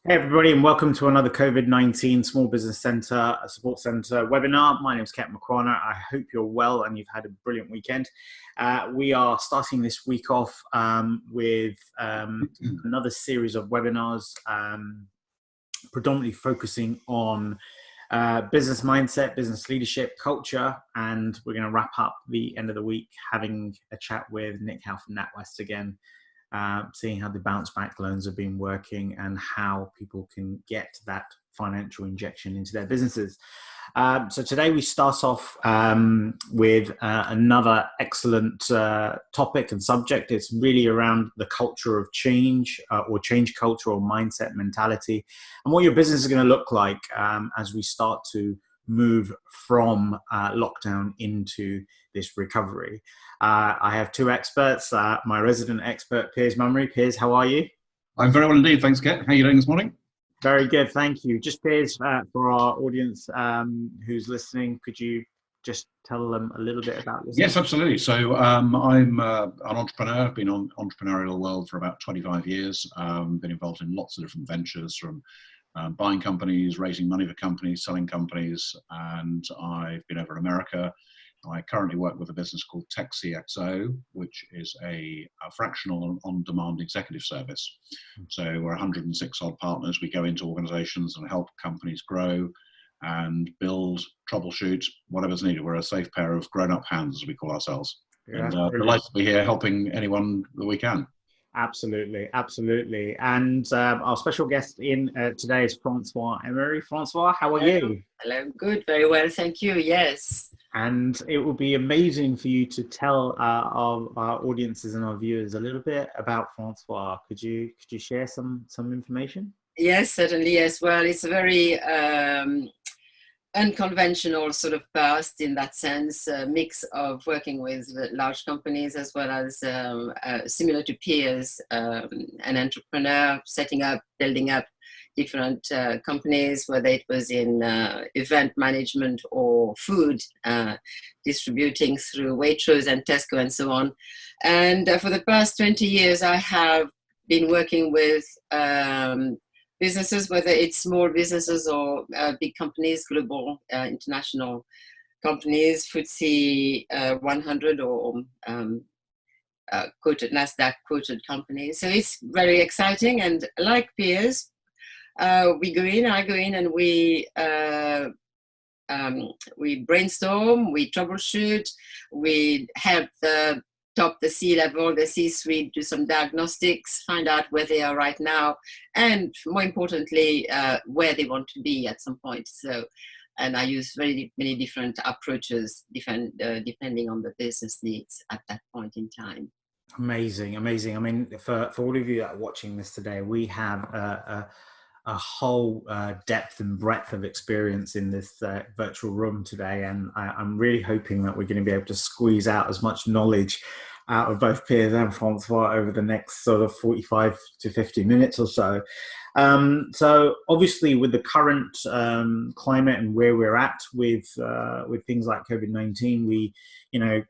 Hey everybody, and welcome to another COVID-19 Small Business Centre Support Centre webinar. My name is Ketan Makwana. I hope you're well and you've had a brilliant weekend. We are starting this week off with another series of webinars, predominantly focusing on business mindset, business leadership, culture, and we're going to wrap up the end of the week having a chat with Nick Howe from NatWest again. Seeing how the bounce back loans have been working and how people can get that financial injection into their businesses. So today we start off with another excellent topic and subject. It's really around the culture of change or change culture or mindset mentality and what your business is going to look like as we start to move from lockdown into this recovery. I have two experts, my resident expert, Piers Mummery. Piers, how are you? I'm very well indeed, thanks, Ket. How are you doing this morning? Very good, thank you. Just Piers, for our audience who's listening, could you just tell them a little bit about this? Yes, absolutely. So I'm an entrepreneur, been on entrepreneurial world for about 25 years, been involved in lots of different ventures from buying companies, raising money for companies, selling companies, and I've been over in America. I currently work with a business called TechCXO, which is a fractional and on-demand executive service. So we're 106 odd partners. We go into organizations and help companies grow and build, troubleshoot, whatever's needed. We're a safe pair of grown-up hands, as we call ourselves. Yeah, and delighted to be here helping anyone that we can. Absolutely, absolutely. And our special guest in today is Francoise Emery. Francois, how are you? Hello, good, very well, thank you, yes. And it would be amazing for you to tell our audiences and our viewers a little bit about Francois. Could you share some information? Yes, certainly, yes. Well, it's a very unconventional sort of past in that sense, a mix of working with large companies as well as similar to Piers, an entrepreneur setting up, building up different companies, whether it was in event management or food, distributing through Waitrose and Tesco and so on. And for the past 20 years, I have been working with businesses, whether it's small businesses or big companies, global, international companies, FTSE 100 or quoted, NASDAQ quoted companies. So it's very exciting. And like Piers, I go in and we brainstorm, we troubleshoot, we help the C-level, the C-suite, do some diagnostics, find out where they are right now, and more importantly, where they want to be at some point. So, and I use very many different approaches, depending on the business needs at that point in time. Amazing, amazing. I mean, for all of you that are watching this today, we have a whole depth and breadth of experience in this virtual room today, and I'm really hoping that we're going to be able to squeeze out as much knowledge out of both Piers and Francois over the next sort of 45 to 50 minutes or so. So obviously with the current climate and where we're at with things like COVID-19, we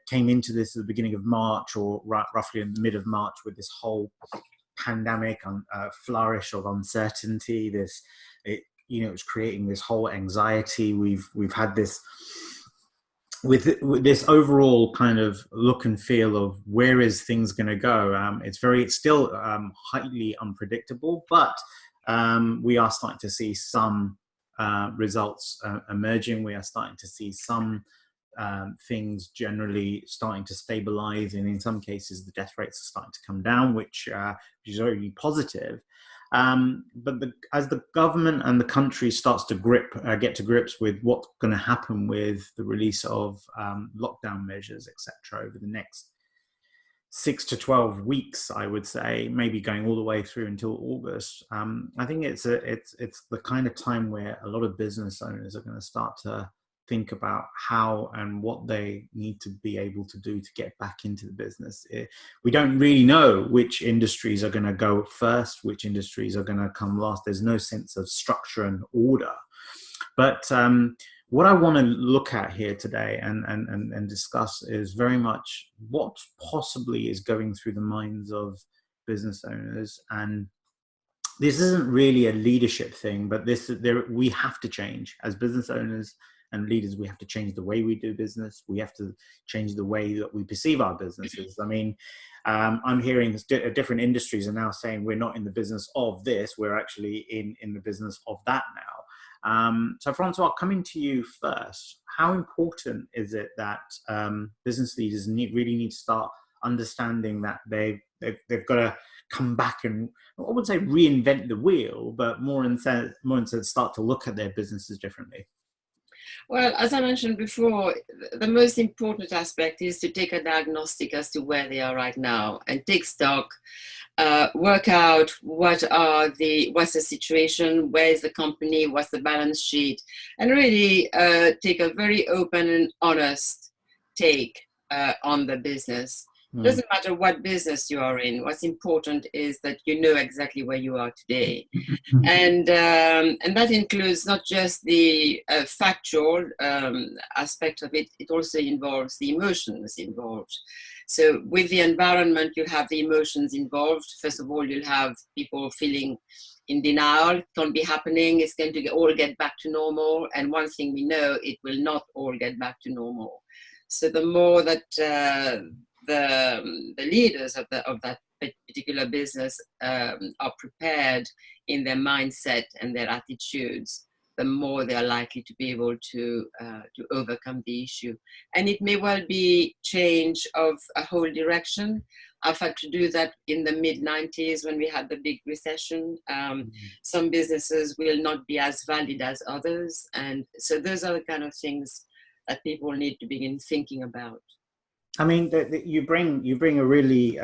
came into this at the beginning of March or roughly in the mid of March with this whole pandemic flourish of uncertainty. It was creating this whole anxiety. We've had this with this overall kind of look and feel of where is things going to go. It's still highly unpredictable, but we are starting to see some results emerging. We are starting to see some things generally starting to stabilize, and in some cases the death rates are starting to come down, which is very positive. But as the government and the country starts to get to grips with what's going to happen with the release of lockdown measures, etc., over the next 6 to 12 weeks, I would say, maybe going all the way through until August. I think it's the kind of time where a lot of business owners are going to start to think about how and what they need to be able to do to get back into the business. We don't really know which industries are going to go first, which industries are going to come last. There's no sense of structure and order. But what I want to look at here today and discuss is very much what possibly is going through the minds of business owners and this isn't really a leadership thing, but we have to change as business owners and leaders. We have to change the way we do business. We have to change the way that we perceive our businesses. I mean, I'm hearing different industries are now saying we're not in the business of this, we're actually in the business of that now. So Francois, coming to you first, how important is it that business leaders really need to start understanding that they've got to come back and, I wouldn't say reinvent the wheel, but more instead start to look at their businesses differently? Well, as I mentioned before, the most important aspect is to take a diagnostic as to where they are right now and take stock, work out what's the situation, where is the company, what's the balance sheet, and really take a very open and honest take on the business. Doesn't matter what business you are in. What's important is that you know exactly where you are today, and that includes not just the factual aspect of it. It also involves the emotions involved. So with the environment, you have the emotions involved. First of all, you'll have people feeling in denial. It can't be happening. It's going to all get back to normal. And one thing we know, it will not all get back to normal. So the more that the leaders of that particular business are prepared in their mindset and their attitudes, the more they are likely to be able to overcome the issue. And it may well be change of a whole direction. I've had to do that in the mid-90s when we had the big recession. Some businesses will not be as valid as others. And so those are the kind of things that people need to begin thinking about. I mean, you bring a really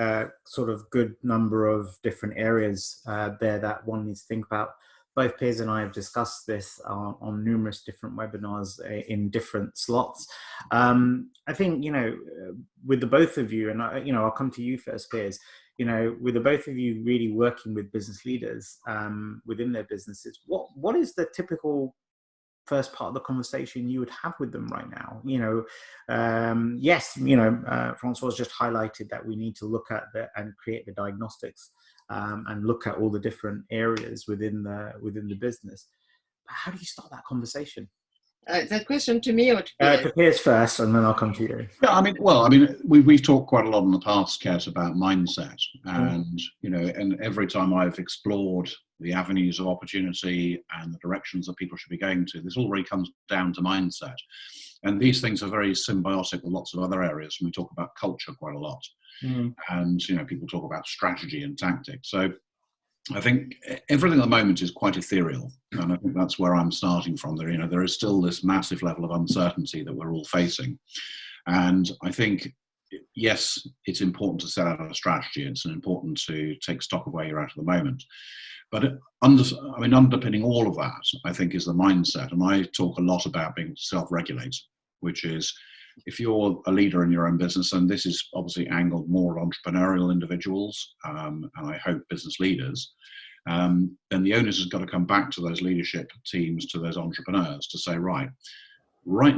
sort of good number of different areas there that one needs to think about. Both Piers and I have discussed this on numerous different webinars in different slots. I think, with the both of you, and I'll come to you first, Piers, with the both of you really working with business leaders within their businesses, what is the typical first part of the conversation you would have with them right now? Yes, Francois just highlighted that we need to look at and create the diagnostics and look at all the different areas within the business. But how do you start that conversation? Is that question to me or to Piers? To Piers first, and then I'll come to you. Yeah, we've talked quite a lot in the past, Kat, about mindset, and and every time I've explored the avenues of opportunity and the directions that people should be going to, this all really comes down to mindset. And these things are very symbiotic with lots of other areas. And we talk about culture quite a lot, and people talk about strategy and tactics. So I think everything at the moment is quite ethereal, and I think that's where I'm starting from. There is still this massive level of uncertainty that we're all facing, and I think, yes, it's important to set out a strategy. It's important to take stock of where you're at the moment, but underpinning all of that, I think, is the mindset. And I talk a lot about being self-regulated, which is, if you're a leader in your own business, and this is obviously angled more at entrepreneurial individuals, and I hope business leaders, then the onus has got to come back to those leadership teams, to those entrepreneurs, to say, right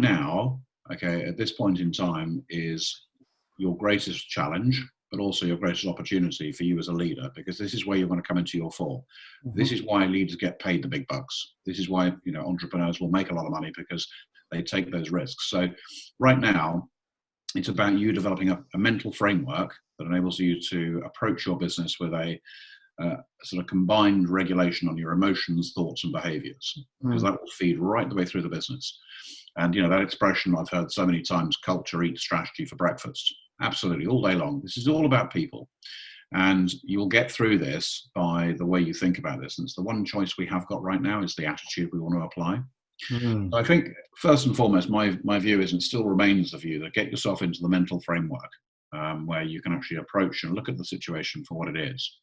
now, okay, at this point in time is your greatest challenge, but also your greatest opportunity for you as a leader, because this is where you're going to come into your fall. This is why leaders get paid the big bucks. This is why entrepreneurs will make a lot of money, because they take those risks. So right now, it's about you developing a mental framework that enables you to approach your business with a sort of combined regulation on your emotions, thoughts, and behaviors, because that will feed right the way through the business. And that expression I've heard so many times, culture eats strategy for breakfast. Absolutely, all day long. This is all about people. And you will get through this by the way you think about this. And it's the one choice we have got right now, is the attitude we want to apply. So I think, first and foremost, my view is, and still remains the view, that get yourself into the mental framework where you can actually approach and look at the situation for what it is.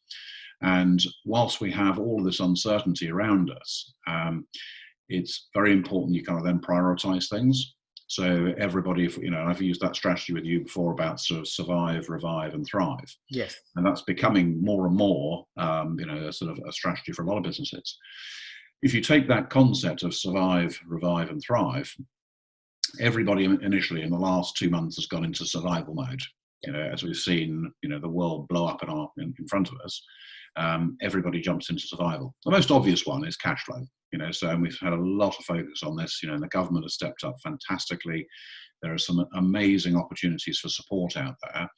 And whilst we have all of this uncertainty around us, it's very important you kind of then prioritize things. So everybody, I've used that strategy with you before about sort of survive, revive, and thrive. Yes. And that's becoming more and more, sort of a strategy for a lot of businesses. If you take that concept of survive, revive, and thrive, everybody initially in the last 2 months has gone into survival mode. As we've seen, the world blow up in front of us. everybody jumps into survival. The most obvious one is cash flow. So and we've had a lot of focus on this, and the government has stepped up fantastically. There are some amazing opportunities for support out there.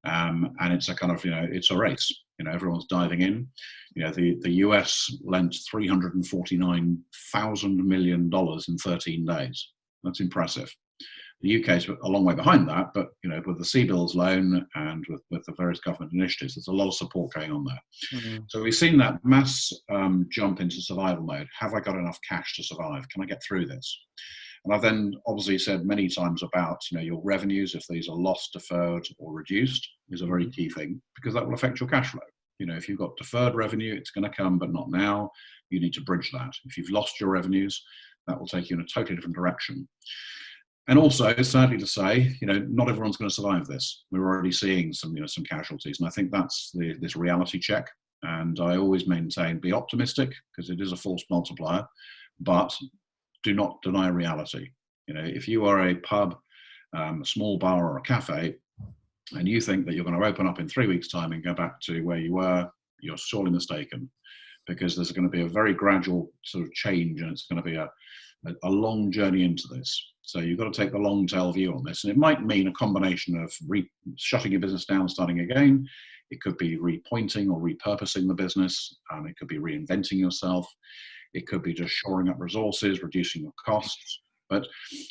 And it's a kind of, it's a race. Everyone's diving in. The US lent $349,000 million in 13 days. That's impressive. The UK is a long way behind that, but with the CBILS loan and with the various government initiatives, there's a lot of support going on there. Mm-hmm. So we've seen that mass jump into survival mode. Have I got enough cash to survive? Can I get through this? And I've then obviously said many times about your revenues, if these are lost, deferred, or reduced, is a very key thing, because that will affect your cash flow. If you've got deferred revenue, it's going to come, but not now. You need to bridge that. If you've lost your revenues, that will take you in a totally different direction. And also, sadly to say, not everyone's going to survive this. We're already seeing some casualties, and I think that's this reality check. And I always maintain, be optimistic, because it is a force multiplier, but do not deny reality. If you are a pub, a small bar or a cafe, and you think that you're going to open up in 3 weeks' time and go back to where you were, you're sorely mistaken, because there's going to be a very gradual sort of change, and it's going to be a long journey into this. So you've got to take the long tail view on this. And it might mean a combination of shutting your business down, starting again. It could be repointing or repurposing the business. It could be reinventing yourself. It could be just shoring up resources, reducing your costs. But,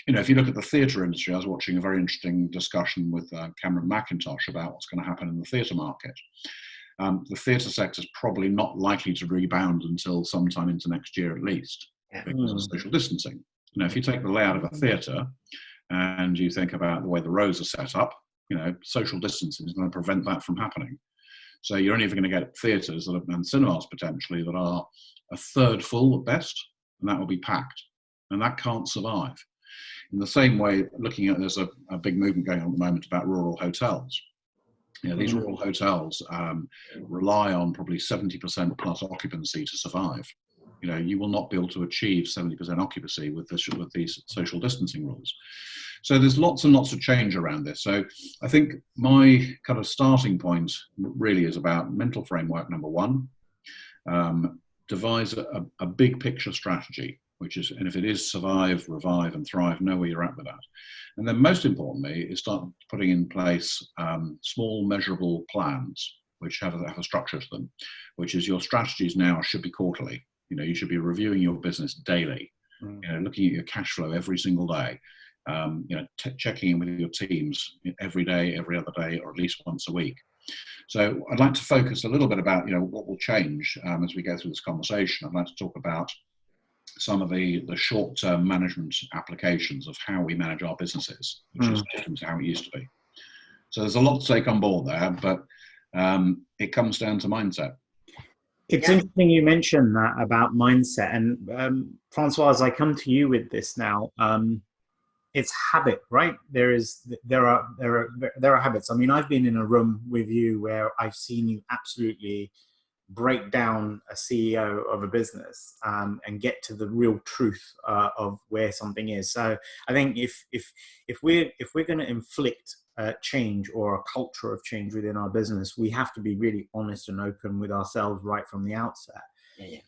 if you look at the theatre industry, I was watching a very interesting discussion with Cameron McIntosh about what's going to happen in the theatre market. The theatre sector is probably not likely to rebound until sometime into next year at least, because of social distancing. If you take the layout of a theatre and you think about the way the rows are set up, social distancing is going to prevent that from happening. So you're only ever going to get theatres and cinemas potentially that are a third full at best, and that will be packed. And that can't survive. In the same way, looking at, there's a big movement going on at the moment about rural hotels. These rural hotels rely on probably 70% plus occupancy to survive. You will not be able to achieve 70% occupancy with these social distancing rules. So there's lots and lots of change around this. So I think my kind of starting point really is about mental framework, number one. Devise a big picture strategy, and if it is survive, revive, and thrive, know where you're at with that. And then most importantly is start putting in place small measurable plans, which have a structure to them, which is your strategies now should be quarterly. You should be reviewing your business daily, looking at your cash flow every single day, checking in with your teams every day, every other day, or at least once a week. So I'd like to focus a little bit about, what will change as we go through this conversation. I'd like to talk about some of the short-term management applications of how we manage our businesses, which is different to how it used to be. So there's a lot to take on board there, but it comes down to mindset. It's interesting you mentioned that about mindset. And Francoise, I come to you with this now. It's habit, right? There are habits. I mean, I've been in a room with you where I've seen you absolutely break down a CEO of a business and get to the real truth of where something is. So I think if we're going to inflict change or a culture of change within our business, we have to be really honest and open with ourselves right from the outset. It's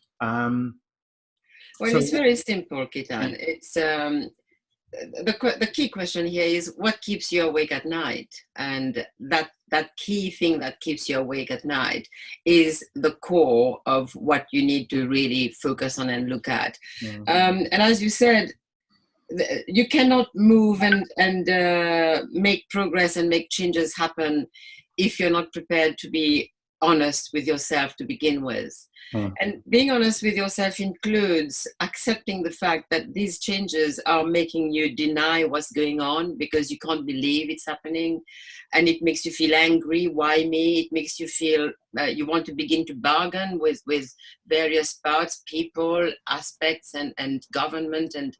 very simple, Ketan. It's the key question here is what keeps you awake at night, and that key thing that keeps you awake at night is the core of what you need to really focus on and look at. And as you said, you cannot move and make progress and make changes happen if you're not prepared to be honest with yourself to begin with. And being honest with yourself includes accepting the fact that these changes are making you deny what's going on because you can't believe it's happening, and it makes you feel angry. Why me? It makes you feel you want to begin to bargain with various parts, people, aspects, and government, and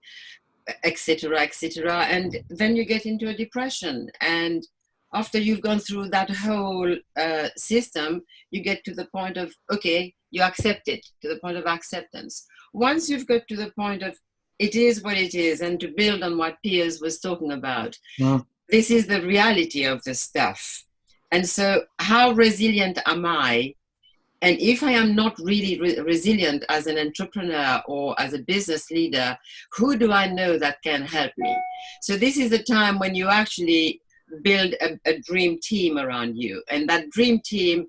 etc., etc. And then you get into a depression. And after you've gone through that whole system, you get to the point of, okay, you accept it, to the point of acceptance. Once you've got to the point of, it is what it is, and to build on what Piers was talking about, this is the reality of the stuff. And so how resilient am I And if I am not really resilient as an entrepreneur or as a business leader, who do I know that can help me? So this is the time when you actually build a dream team around you. And that dream team,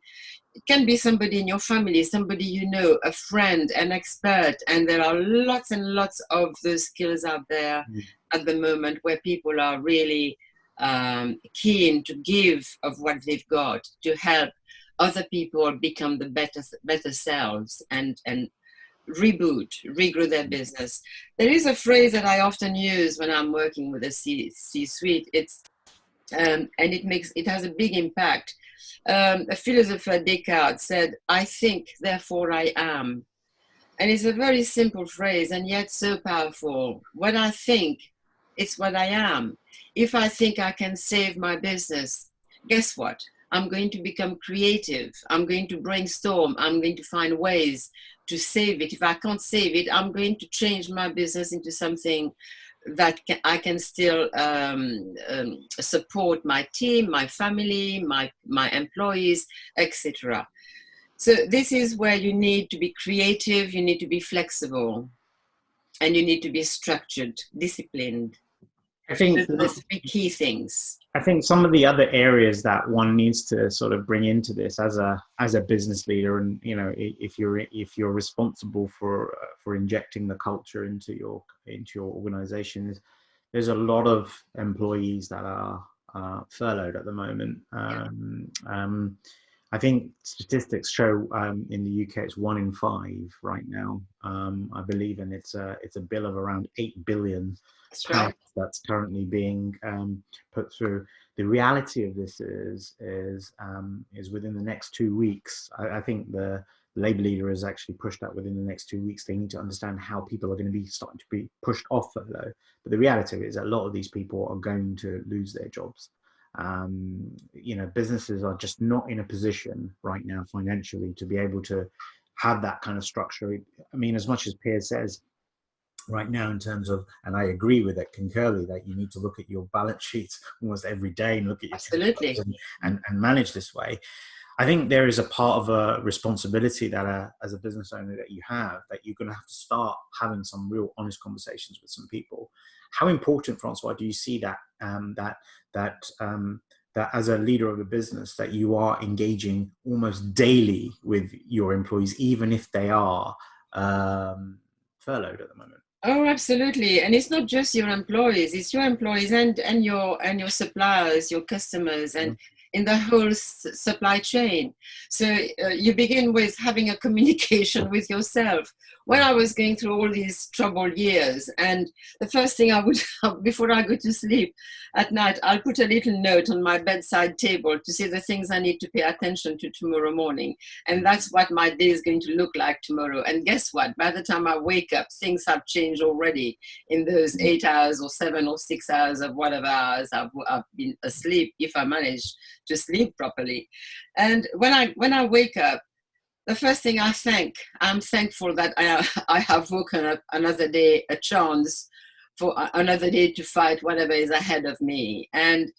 it can be somebody in your family, somebody you know, a friend, an expert. And there are lots and lots of those skills out there at the moment where people are really keen to give of what they've got to help other people become the better selves and regrow their business. There is a phrase that I often use when I'm working with a C-suite. It's and it has a big impact. A philosopher, Descartes, said, "I think, therefore I am." And it's a very simple phrase and yet so powerful. What I think, it's what I am. If I think I can save my business, guess what? I'm going to become creative. I'm going to brainstorm. I'm going to find ways to save it. If I can't save it, I'm going to change my business into something that I can still support my team, my family, my employees, etc. So this is where you need to be creative, you need to be flexible, and you need to be structured, disciplined. I think There's three key things. I think some of the other areas that one needs to sort of bring into this as a business leader, and you know, if you're responsible for injecting the culture into your organization, is there's a lot of employees that are furloughed at the moment. I think statistics show in the UK it's 1 in 5 right now, I believe, and it's a bill of around £8 billion that's currently being put through. The reality of this is within the next 2 weeks. I think the Labour leader has actually pushed that within the next 2 weeks. They need to understand how people are going to be starting to be pushed off furlough. But the reality of it is that a lot of these people are going to lose their jobs. You know, businesses are just not in a position right now financially to be able to have that kind of structure. I mean, as much as Piers says right now in terms of, and I agree with it concurrently, that you need to look at your balance sheets almost every day and look at your absolutely and manage this way. I think there is a part of a responsibility that as a business owner that you have, that you're going to have to start having some real honest conversations with some people. How important, Francois, do you see that that as a leader of a business that you are engaging almost daily with your employees, even if they are furloughed at the moment? Oh, absolutely. And it's not just your employees, it's your employees and your suppliers, your customers, and in the whole supply chain. So you begin with having a communication with yourself. When I was going through all these troubled years, and the first thing I would, before I go to sleep at night, I'll put a little note on my bedside table to see the things I need to pay attention to tomorrow morning. And that's what my day is going to look like tomorrow. And guess what? By the time I wake up, things have changed already in those 8 hours or 7 or 6 hours of whatever hours I've been asleep, if I manage to sleep properly. And when I wake up, the first thing I'm thankful that I have woken up another day, a chance for another day to fight whatever is ahead of me. And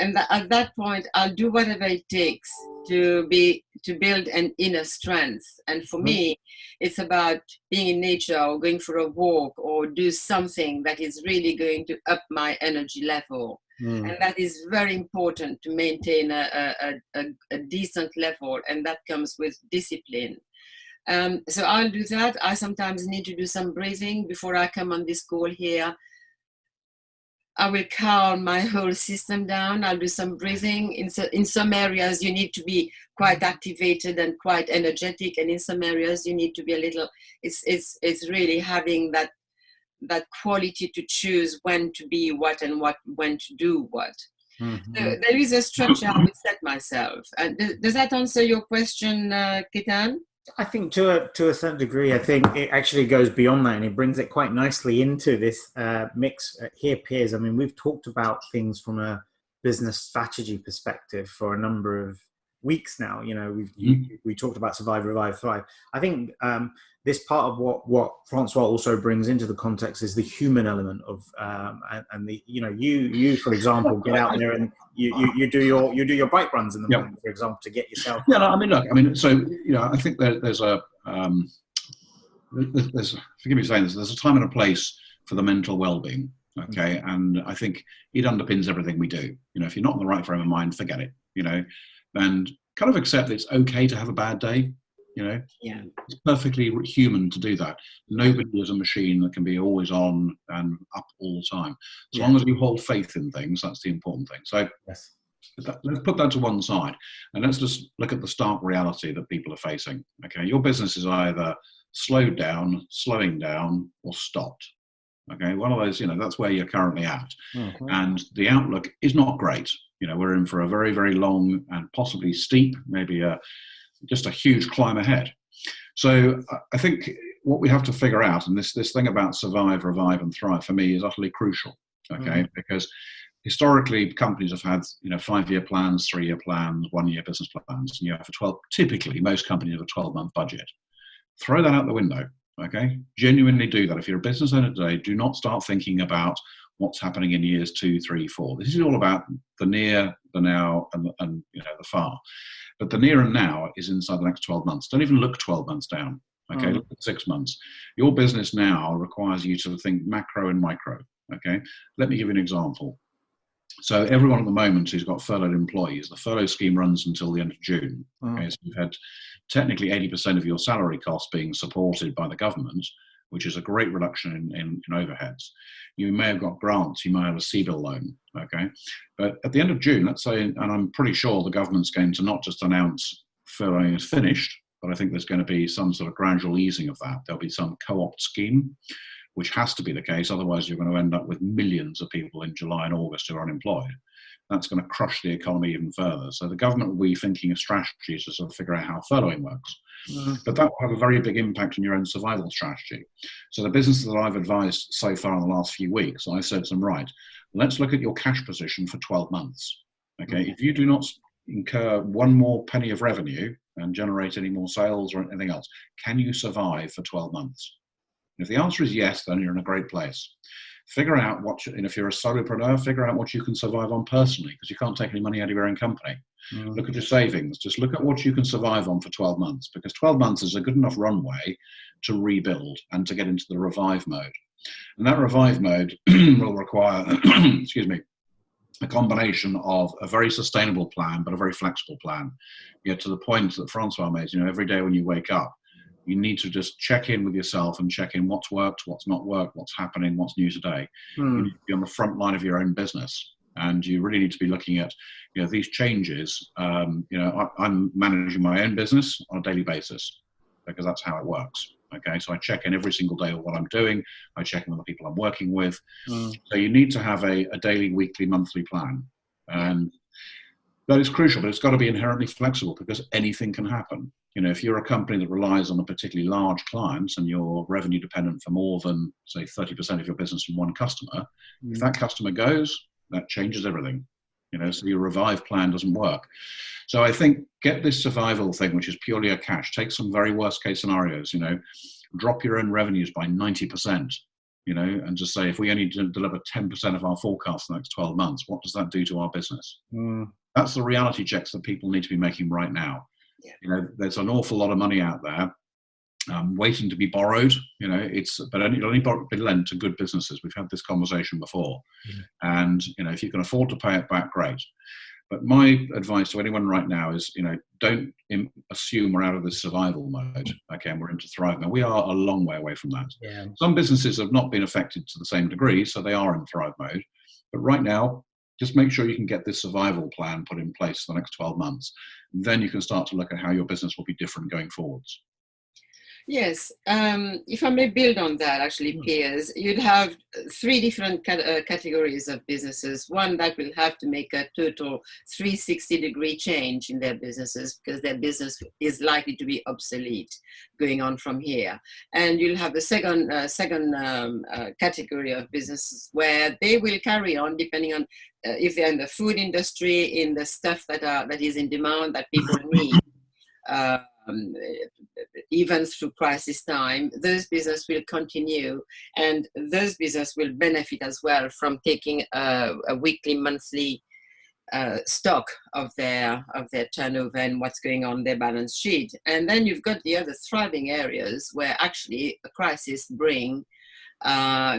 at that point, I'll do whatever it takes to build an inner strength. And for me, it's about being in nature or going for a walk or do something that is really going to up my energy level. And that is very important to maintain a decent level, and that comes with discipline. So I'll do that. I sometimes need to do some breathing before I come on this call here. I will calm my whole system down. I'll do some breathing. In some areas, you need to be quite activated and quite energetic, and in some areas, you need to be a little. It's really having that quality to choose when to be what and when to do what. So there is a structure I would set myself. And does that answer your question, Ketan? I think to a certain degree, I think it actually goes beyond that, and it brings it quite nicely into this mix here, Piers. I mean, we've talked about things from a business strategy perspective for a number of weeks now. You know, we talked about survive, revive, thrive. I think this part of what Francois also brings into the context is the human element of and the, you know, you for example get out there and you do your bike runs in the morning, for example, to get yourself. Yeah, no, I mean, look, I mean, so, you know, I think there's a forgive me for saying this, there's a time and a place for the mental well-being. Okay, and I think it underpins everything we do. You know, if you're not in the right frame of mind, forget it. You know, and kind of accept it's okay to have a bad day. You know, it's perfectly human to do that. Nobody is a machine that can be always on and up all the time. As long as you hold faith in things, that's the important thing. So let's put that to one side, and let's just look at the stark reality that people are facing. Okay, your business is either slowed down, slowing down, or stopped. Okay, one of those, you know, that's where you're currently at. And the outlook is not great. You know, we're in for a very, very long and possibly steep, maybe just a huge climb ahead. So I think what we have to figure out, and this thing about survive, revive, and thrive for me is utterly crucial. Okay, because historically companies have had, you know, 5-year plans, 3-year plans, 1-year business plans. And you have typically most companies have a 12-month budget. Throw that out the window. Okay, genuinely do that. If you're a business owner today, do not start thinking about what's happening in years 2, 3, 4. This is all about the near, the now, and you know, the far. But the near and now is inside the next 12 months. Don't even look 12 months down. Okay, look at 6 months. Your business now requires you to think macro and micro. Okay, let me give you an example. So everyone at the moment who's got furloughed employees, the furlough scheme runs until the end of June. Okay, so you've had technically 80% of your salary costs being supported by the government, which is a great reduction in overheads. You may have got grants, you may have a CBIL loan, okay? But at the end of June, let's say, and I'm pretty sure the government's going to not just announce furloughing is finished, but I think there's going to be some sort of gradual easing of that. There'll be some co-opt scheme, which has to be the case, otherwise you're going to end up with millions of people in July and August who are unemployed. That's going to crush the economy even further. So the government will be thinking of strategies to sort of figure out how furloughing works. But that will have a very big impact on your own survival strategy. So the businesses that I've advised so far in the last few weeks, I said to them, right, let's look at your cash position for 12 months. Okay, if you do not incur one more penny of revenue and generate any more sales or anything else, can you survive for 12 months? If the answer is yes, then you're in a great place. Figure out what, and if you're a solopreneur, figure out what you can survive on personally, because you can't take any money out of your own company. Look at your savings. Just look at what you can survive on for 12 months, because 12 months is a good enough runway to rebuild and to get into the revive mode. And that revive mode will require, excuse me, a combination of a very sustainable plan, but a very flexible plan. You know, to the point that Francois made, you know, every day when you wake up, you need to just check in with yourself and check in what's worked, what's not worked, what's happening, what's new today. You need to be on the front line of your own business. And you really need to be looking at, you know, these changes. You know, I'm managing my own business on a daily basis because that's how it works. Okay, so I check in every single day of what I'm doing. I check in with the people I'm working with. So you need to have a daily, weekly, monthly plan. And that is crucial, but it's got to be inherently flexible because anything can happen. You know, if you're a company that relies on a particularly large client and you're revenue dependent for more than, say, 30% of your business from one customer, if that customer goes, that changes everything. You know, so your revive plan doesn't work. So I think get this survival thing, which is purely a cash. Take some very worst case scenarios, you know, drop your own revenues by 90%, you know, and just say, if we only deliver 10% of our forecast in the next 12 months, what does that do to our business? That's the reality checks that people need to be making right now. You know, there's an awful lot of money out there waiting to be borrowed. You know, but only be lent to good businesses. We've had this conversation before, and you know, if you can afford to pay it back, great. But my advice to anyone right now is, you know, don't assume we're out of this survival mode. Okay, and we're into thrive mode. We are a long way away from that. Some businesses have not been affected to the same degree, so they are in thrive mode. But right now, just make sure you can get this survival plan put in place for the next 12 months. Then you can start to look at how your business will be different going forwards. Yes, if I may build on that, actually, Piers, you'd have three different categories of businesses. One that will have to make a total 360-degree change in their businesses because their business is likely to be obsolete going on from here. And you'll have a second category of businesses where they will carry on depending on if they're in the food industry, in the stuff that is in demand that people need. Even through crisis time, those business will continue, and those business will benefit as well from taking a weekly, monthly stock of their turnover and what's going on their balance sheet. And then you've got the other thriving areas where actually a crisis bring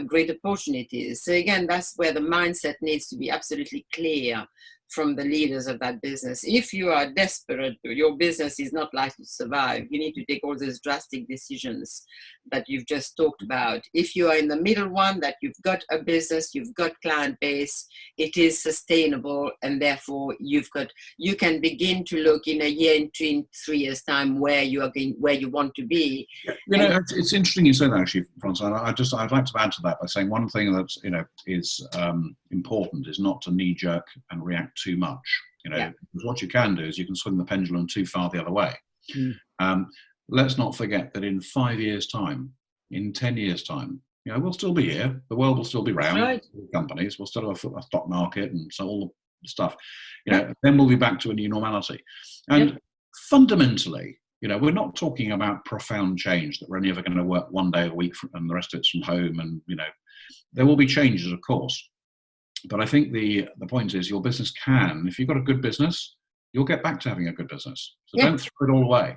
great opportunities. So again, that's where the mindset needs to be absolutely clear from the leaders of that business. If you are desperate, your business is not likely to survive. You need to take all those drastic decisions that you've just talked about. If you are in the middle one, that you've got a business, you've got client base, it is sustainable, and therefore you can begin to look in a year, in 3 years' time where you are going, where you want to be. It's interesting you say that, actually, Francois. I'd like to add to that by saying one thing that's is important is not to knee jerk and react too much. What you can do is you can swing the pendulum too far the other way. Let's not forget that in 5 years' time, in 10 years' time, we'll still be here. The world will still be round. Right. Companies will still have a stock market and so all the stuff. Then we'll be back to a new normality. And fundamentally, we're not talking about profound change that we're only ever going to work 1 day a week and the rest of it's from home. And there will be changes, of course. But I think the point is your business can, if you've got a good business, you'll get back to having a good business. So don't throw it all away.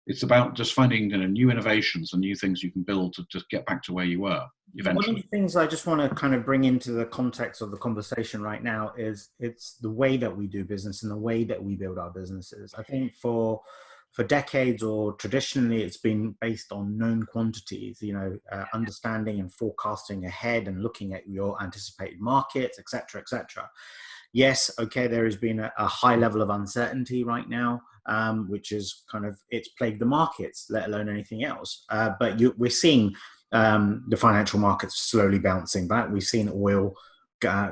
It's about just finding new innovations and new things you can build to just get back to where you were eventually. One of the things I just want to kind of bring into the context of the conversation right now is it's the way that we do business and the way that we build our businesses. I think for decades or traditionally it's been based on known quantities, understanding and forecasting ahead and looking at your anticipated markets, et cetera, et cetera. Yes, okay, there has been a high level of uncertainty right now, which is it's plagued the markets, let alone anything else. But we're seeing the financial markets slowly bouncing back. We've seen oil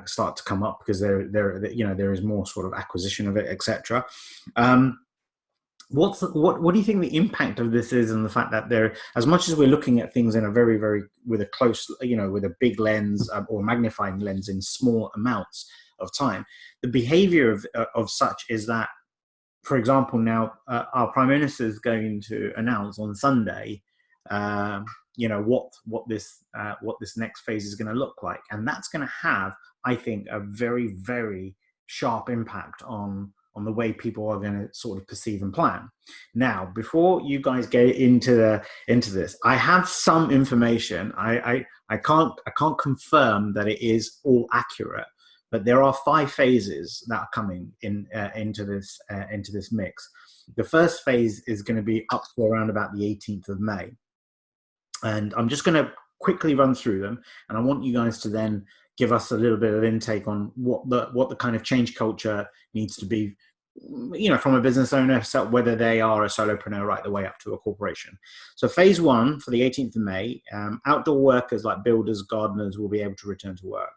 start to come up because there is more sort of acquisition of it, et cetera. What do you think the impact of this is, and the fact that as much as we're looking at things in a very, very with a close, with a big lens or magnifying lens in small amounts of time, the behavior of such is that, for example, now our Prime Minister is going to announce on Sunday, what this next phase is going to look like, and that's going to have, I think, a very, very sharp impact on the way people are going to sort of perceive and plan. Now, before you guys get into this, I have some information. I can't confirm that it is all accurate, but there are 5 phases that are coming into this mix. The first phase is going to be up to around about the 18th of May, and I'm just going to quickly run through them, and I want you guys to then give us a little bit of intake on what the kind of change culture needs to be, from a business owner, so whether they are a solopreneur right the way up to a corporation. So phase 1 for the 18th of May, outdoor workers like builders, gardeners will be able to return to work.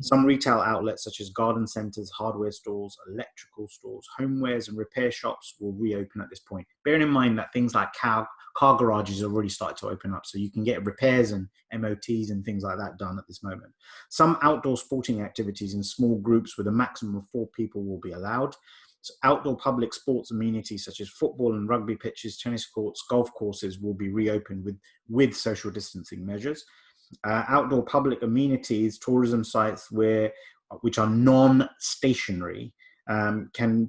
Some retail outlets such as garden centres, hardware stores, electrical stores, homewares and repair shops will reopen at this point. Bearing in mind that things like car garages have already started to open up, so you can get repairs and MOTs and things like that done at this moment. Some outdoor sporting activities in small groups with a maximum of 4 people will be allowed. So outdoor public sports amenities such as football and rugby pitches, tennis courts, golf courses will be reopened with social distancing measures. Outdoor public amenities, tourism sites which are non-stationary can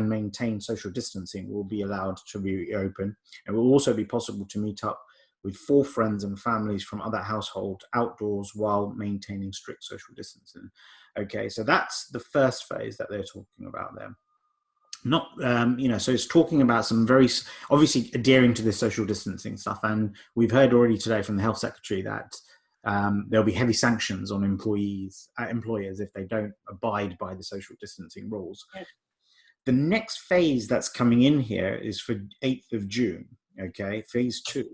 maintain social distancing will be allowed to reopen. It will also be possible to meet up with 4 friends and families from other households outdoors while maintaining strict social distancing. Okay, so that's the first phase that they're talking about there. Not, so it's talking about some very obviously adhering to this social distancing stuff. And we've heard already today from the health secretary that there'll be heavy sanctions on employers if they don't abide by the social distancing rules. Yes. The next phase that's coming in here is for 8th of June. Okay, phase 2.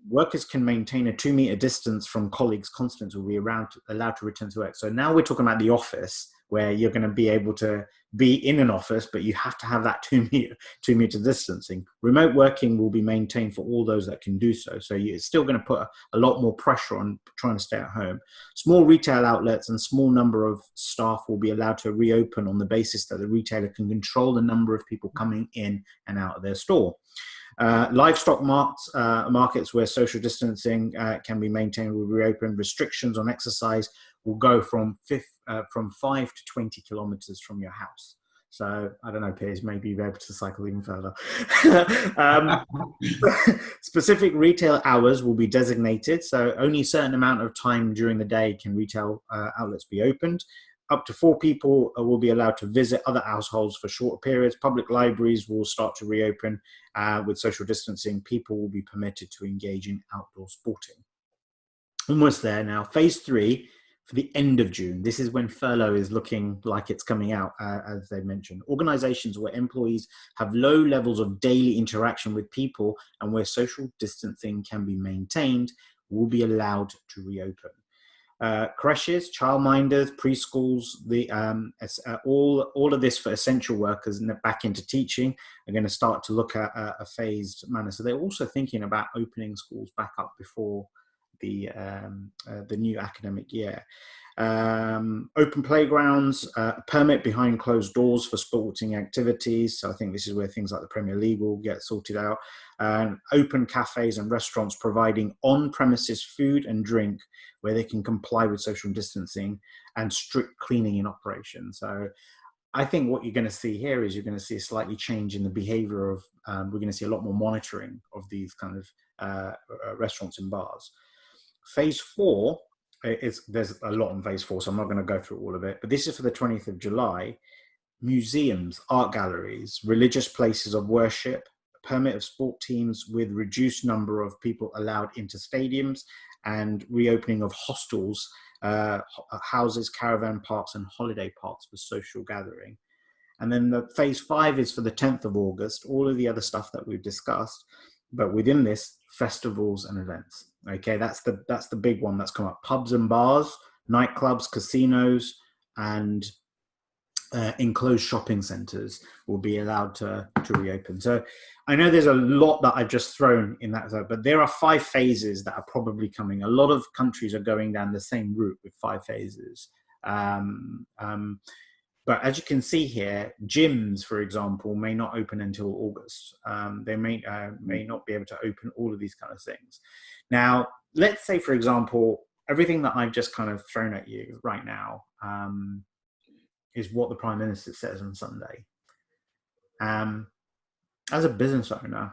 Workers can maintain a 2-meter distance from colleagues. Constants will be allowed to return to work. So now we're talking about the office, where you're going to be able to be in an office, but you have to have that 2-meter distancing. Remote working will be maintained for all those that can do so. So it's still going to put a lot more pressure on trying to stay at home. Small retail outlets and small number of staff will be allowed to reopen on the basis that the retailer can control the number of people coming in and out of their store. Livestock markets where social distancing can be maintained will reopen. Restrictions on exercise will go from 5 to 20 kilometers from your house. So I don't know, Piers, maybe you'll be able to cycle even further. Specific retail hours will be designated. So only a certain amount of time during the day can retail outlets be opened. Up to 4 people will be allowed to visit other households for shorter periods. Public libraries will start to reopen with social distancing. People will be permitted to engage in outdoor sporting. Almost there now. Phase 3 for the end of June. This is when furlough is looking like it's coming out, as they mentioned. Organizations where employees have low levels of daily interaction with people and where social distancing can be maintained will be allowed to reopen. Creches, childminders, preschools, all of this for essential workers and back into teaching are going to start to look at a phased manner. So they're also thinking about opening schools back up before the new academic year. Open playgrounds, permit behind closed doors for sporting activities. So I think this is where things like the Premier League will get sorted out. Open cafes and restaurants providing on-premises food and drink where they can comply with social distancing, and strict cleaning in operation. So I think what you're going to see here is you're going to see a slightly change in the behavior of, we're going to see a lot more monitoring of these kind of restaurants and bars. Phase 4, there's a lot in phase 4, so I'm not going to go through all of it, but this is for the 20th of July. Museums, art galleries, religious places of worship, permit of sport teams with reduced number of people allowed into stadiums, and reopening of hostels, houses, caravan parks, and holiday parks for social gathering. And then the phase 5 is for the 10th of August, all of the other stuff that we've discussed, but within this, festivals and events. Okay, that's the big one that's come up. Pubs and bars, nightclubs, casinos, and enclosed shopping centres will be allowed to reopen. So I know there's a lot that I've just thrown in that, but there are 5 phases that are probably coming. A lot of countries are going down the same route with 5 phases. But as you can see here, gyms, for example, may not open until August. They may not be able to open all of these kind of things. Now, let's say, for example, everything that I've just kind of thrown at you right now is what the Prime Minister says on Sunday. As a business owner,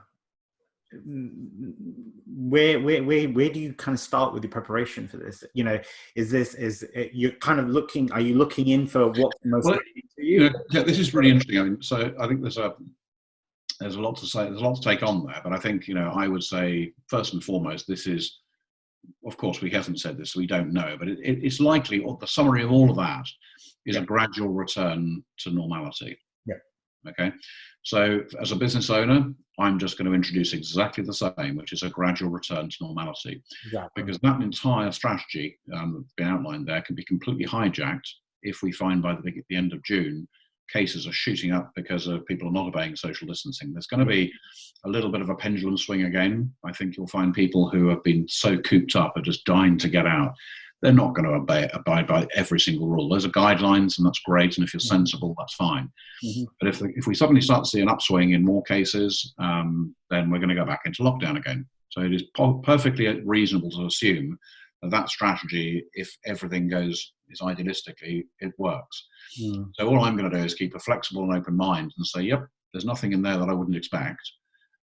where do you kind of start with the preparation for this? You know, you're kind of looking? Are you looking in for what's most to you? Yeah, this is really interesting. I mean, so I think there's a lot to say. There's a lot to take on there. But I think, you know, I would say first and foremost, this is, of course, we haven't said this, so we don't know. But it's likely, or the summary of all of that is a gradual return to normality. Yeah. Okay. So as a business owner, I'm just going to introduce exactly the same, which is a gradual return to normality. Exactly. Because that entire strategy that's been outlined there can be completely hijacked if we find by the end of June, cases are shooting up because of people are not obeying social distancing. There's going to be a little bit of a pendulum swing again. I think you'll find people who have been so cooped up are just dying to get out. They're not going to abide by every single rule. Those are guidelines, and that's great. And if you're sensible, that's fine. Mm-hmm. But if we suddenly start to see an upswing in more cases, then we're going to go back into lockdown again. So it is perfectly reasonable to assume that strategy, if everything goes is idealistically, it works. Mm. So all I'm going to do is keep a flexible and open mind and say, yep, there's nothing in there that I wouldn't expect.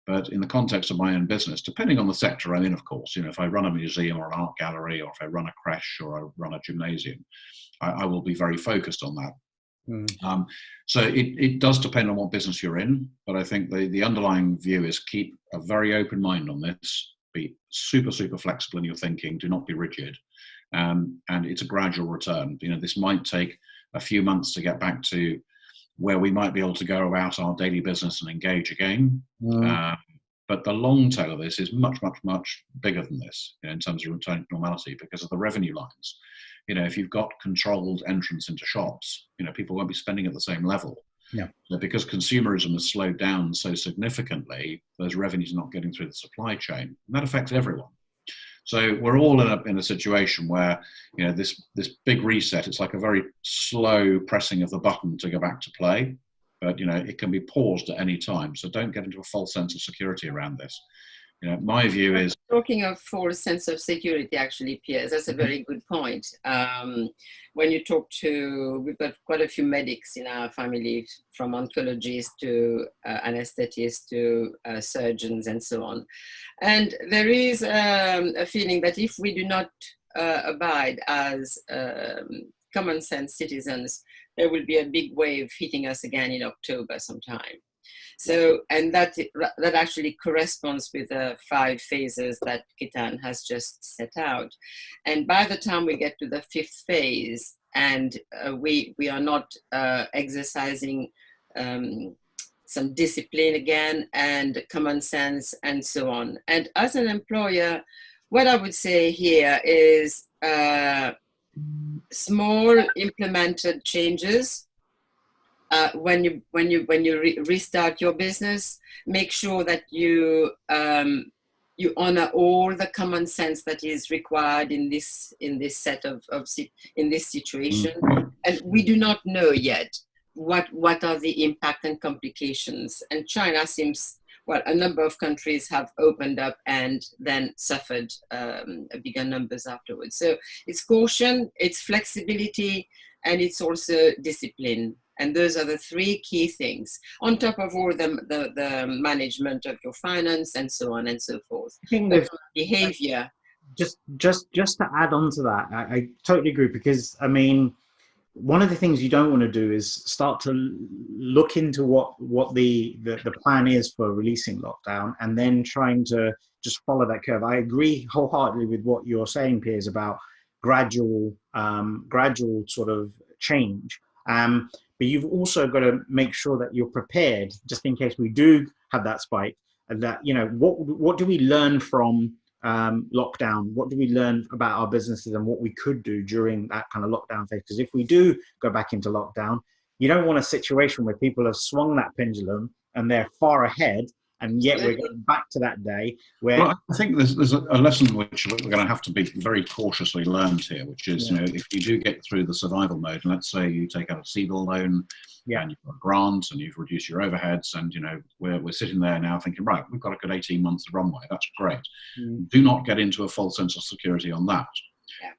But in the context of my own business, depending on the sector I'm in, of course, you know, if I run a museum or an art gallery, or if I run a creche or I run a gymnasium, I will be very focused on that. Mm. So it does depend on what business you're in, but I think the underlying view is keep a very open mind on this, be super, super flexible in your thinking, do not be rigid. And it's a gradual return. You know, this might take a few months to get back to where we might be able to go about our daily business and engage again. Mm. But the long tail of this is much, much, much bigger than this, in terms of returning to normality, because of the revenue lines. If you've got controlled entrance into shops, people won't be spending at the same level. Yeah. So because consumerism has slowed down so significantly, those revenues are not getting through the supply chain, and that affects everyone. So we're all in a situation where, this big reset, it's like a very slow pressing of the button to go back to play, but it can be paused at any time. So don't get into a false sense of security around this. My view is, talking of false sense of security, actually, Piers, that's a very good point. When you talk to, we've got quite a few medics in our family, from oncologists to anesthetists to surgeons and so on. And there is a feeling that if we do not abide as common sense citizens, there will be a big wave hitting us again in October sometime. So, and that actually corresponds with the 5 phases that Ketan has just set out. And by the time we get to the 5th phase, and we are not exercising some discipline again and common sense and so on. And as an employer, what I would say here is small implemented changes. When you restart your business, make sure that you honor all the common sense that is required in this situation. And we do not know yet what are the impact and complications. And China seems, well, a number of countries have opened up and then suffered bigger numbers afterwards. So it's caution, it's flexibility, and it's also discipline. And those are the 3 key things, on top of all the management of your finance and so on and so forth. I think that behavior. Just to add on to that, I totally agree, because I mean, one of the things you don't want to do is start to look into what the plan is for releasing lockdown and then trying to just follow that curve. I agree wholeheartedly with what you're saying, Piers, about gradual sort of change. But you've also got to make sure that you're prepared just in case we do have that spike, and that, what do we learn from lockdown? What do we learn about our businesses and what we could do during that kind of lockdown phase? Because if we do go back into lockdown, you don't want a situation where people have swung that pendulum and they're far ahead, and yet we're going back to that day where... Well, I think there's a lesson which we're going to have to be very cautiously learned here, which is, if you do get through the survival mode, and let's say you take out a CBIL loan, and you've got grants and you've reduced your overheads, and we're sitting there now thinking, right, we've got a good 18 months of runway, that's great. Do not get into a false sense of security on that.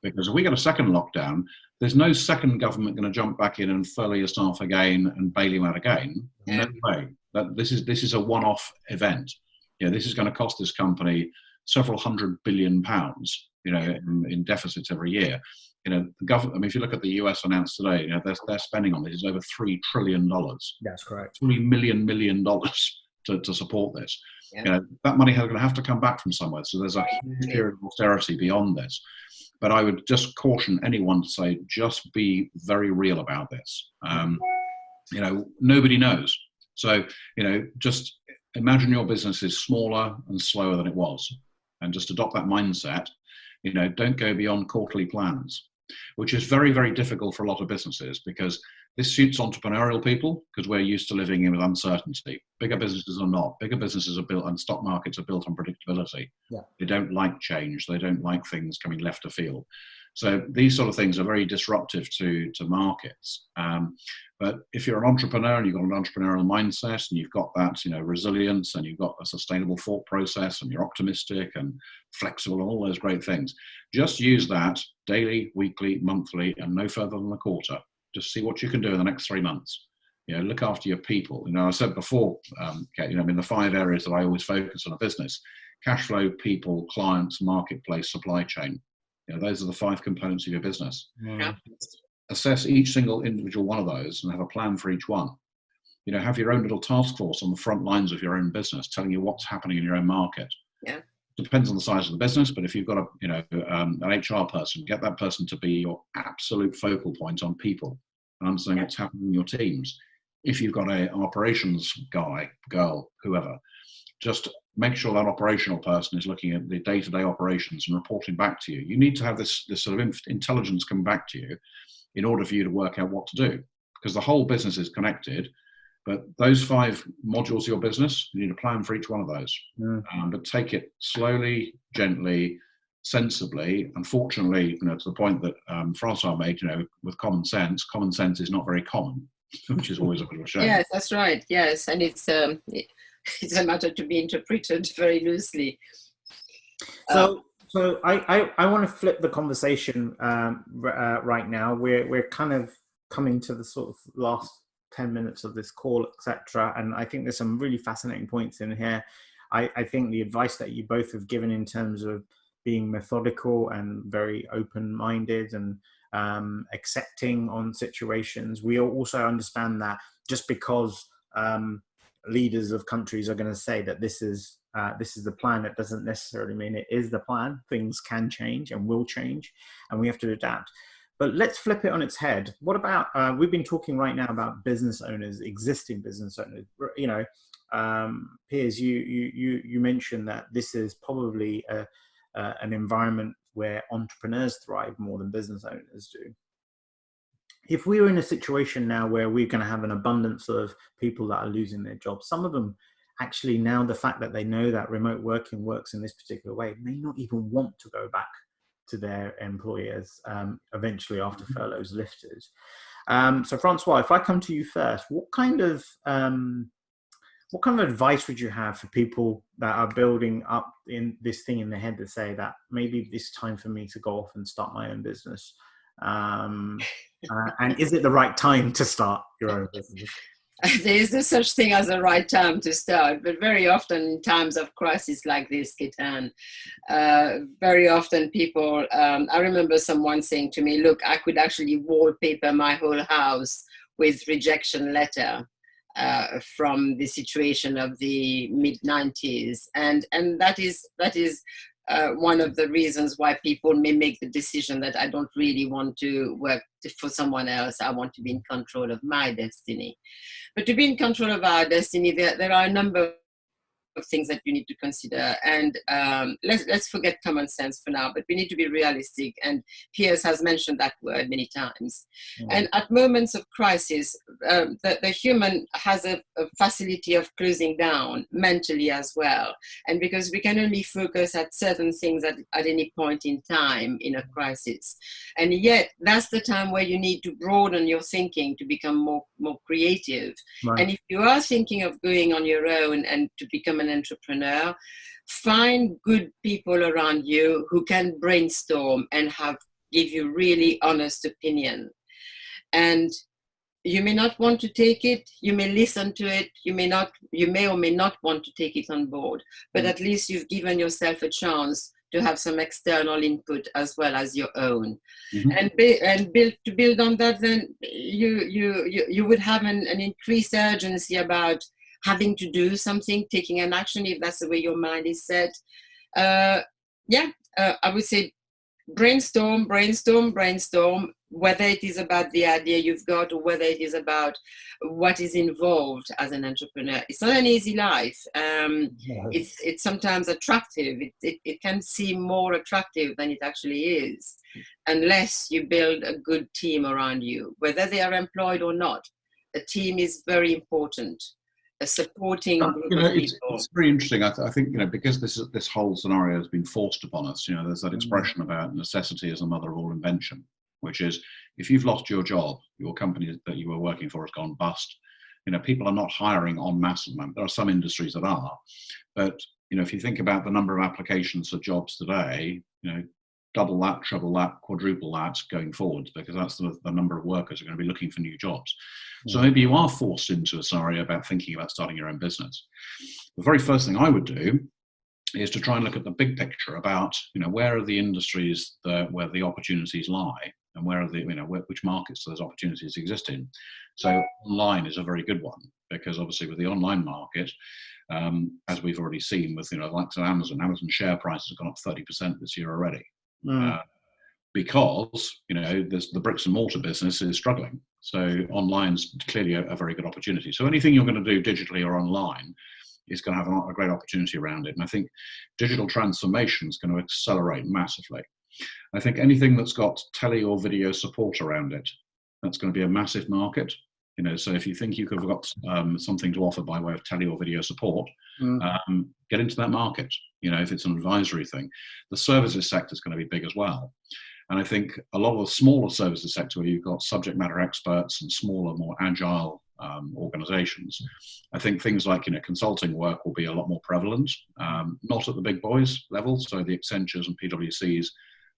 Because if we get a second lockdown, there's no second government going to jump back in and furlough your staff again and bail you out again. No way. This is a one-off event. This is going to cost this company several £100 billion, in deficits every year. The government. I mean, if you look at the US announced today, their spending on this is over $3 trillion. That's correct. $3 million to support this. That money is going to have to come back from somewhere. So there's a huge period of austerity beyond this. But I would just caution anyone to say, just be very real about this. Nobody knows. So, just imagine your business is smaller and slower than it was, and just adopt that mindset. Don't go beyond quarterly plans, which is very, very difficult for a lot of businesses, because this suits entrepreneurial people, because we're used to living in with uncertainty. Bigger businesses are not. Bigger businesses are built, and stock markets are built on predictability. They don't like change. They don't like things coming left of field. So these sort of things are very disruptive to markets. But if you're an entrepreneur and you've got an entrepreneurial mindset and you've got that, resilience, and you've got a sustainable thought process, and you're optimistic and flexible and all those great things, just use that daily, weekly, monthly, and no further than a quarter. Just see what you can do in the next 3 months. Look after your people. I said before, in the 5 areas that I always focus on a business: cash flow, people, clients, marketplace, supply chain. Those are the 5 components of your business. Assess each single individual one of those and have a plan for each one. Have your own little task force on the front lines of your own business, telling you what's happening in your own market. Depends on the size of the business, but if you've got an HR person, get that person to be your absolute focal point on people and understanding what's happening in your teams. If you've got an operations guy, girl, whoever, just make sure that operational person is looking at the day-to-day operations and reporting back to you. You need to have this sort of intelligence come back to you in order for you to work out what to do, because the whole business is connected. But those 5 modules of your business, you need a plan for each one of those. But take it slowly, gently, sensibly. Unfortunately, to the point that Francois made, with common sense is not very common, which is always a bit of a shame. Yes, that's right. Yes, and it's a matter to be interpreted very loosely. So I want to flip the conversation right now. We're kind of coming to the sort of last 10 minutes of this call, etc. And I think there's some really fascinating points in here. I think the advice that you both have given in terms of being methodical and very open-minded and accepting on situations. We also understand that just because leaders of countries are going to say that this is the plan, it doesn't necessarily mean it is the plan. Things can change and will change, and we have to adapt. But let's flip it on its head. What about, we've been talking right now about business owners, existing business owners. Piers, you mentioned that this is probably an environment where entrepreneurs thrive more than business owners do. If we were in a situation now where we're going to have an abundance of people that are losing their jobs, some of them actually, now the fact that they know that remote working works in this particular way, may not even want to go back to their employers eventually after furloughs lifted. So Francois, if I come to you first, what kind of advice would you have for people that are building up in this thing in their head to say that maybe it's time for me to go off and start my own business? And is it the right time to start your own business? There is no such thing as a right time to start, but very often in times of crisis like this, Ketan, very often people, I remember someone saying to me, look, I could actually wallpaper my whole house with rejection letter from the situation of the mid-90s. And that is one of the reasons why people may make the decision that I don't really want to work for someone else. I want to be in control of my destiny. But to be in control of our destiny, there are a number of things that you need to consider. And let's forget common sense for now, but we need to be realistic. And Piers has mentioned that word many times. And at moments of crisis, the human has a facility of closing down mentally as well. And because we can only focus at certain things at any point in time in a crisis. And yet that's the time where you need to broaden your thinking to become more creative. Right. And if you are thinking of going on your own and to become an entrepreneur, find good people around you who can brainstorm and give you really honest opinion. And you may not want to take it, you may listen to it, you may or may not want to take it on board, but at least you've given yourself a chance to have some external input as well as your own. And build on that, then you would have an increased urgency about having to do something, taking an action, if that's the way your mind is set. I would say brainstorm, whether it is about the idea you've got or whether it is about what is involved as an entrepreneur. It's not an easy life. It's sometimes attractive. It can seem more attractive than it actually is, unless you build a good team around you, whether they are employed or not. A team is very important. A supporting group of people. It's very interesting. I think because this whole scenario has been forced upon us. There's that expression about necessity is the mother of all invention, which is if you've lost your job, your company that you were working for has gone bust. People are not hiring en masse at the moment. There are some industries that are, but if you think about the number of applications for jobs today, double that, treble that, quadruple that going forward, because that's the number of workers who are going to be looking for new jobs. So maybe you are forced into a scenario about thinking about starting your own business. The very first thing I would do is to try and look at the big picture about, where are the industries where the opportunities lie, and where are the, which markets those opportunities exist in. So online is a very good one, because obviously with the online market, as we've already seen with, like Amazon share prices have gone up 30% this year already. Because the bricks and mortar business is struggling, so online's clearly a very good opportunity. So anything you're going to do digitally or online, is going to have a great opportunity around it. And I think digital transformation is going to accelerate massively. I think anything that's got tele or video support around it, that's going to be a massive market. You know, so if you think you could have got something to offer by way of tele or video support, get into that market. You know, if it's an advisory thing, the services sector is going to be big as well. And I think a lot of the smaller services sector, where you've got subject matter experts and smaller, more agile organizations, I think things like, you know, consulting work will be a lot more prevalent, not at the big boys level. So the Accentures and PwCs,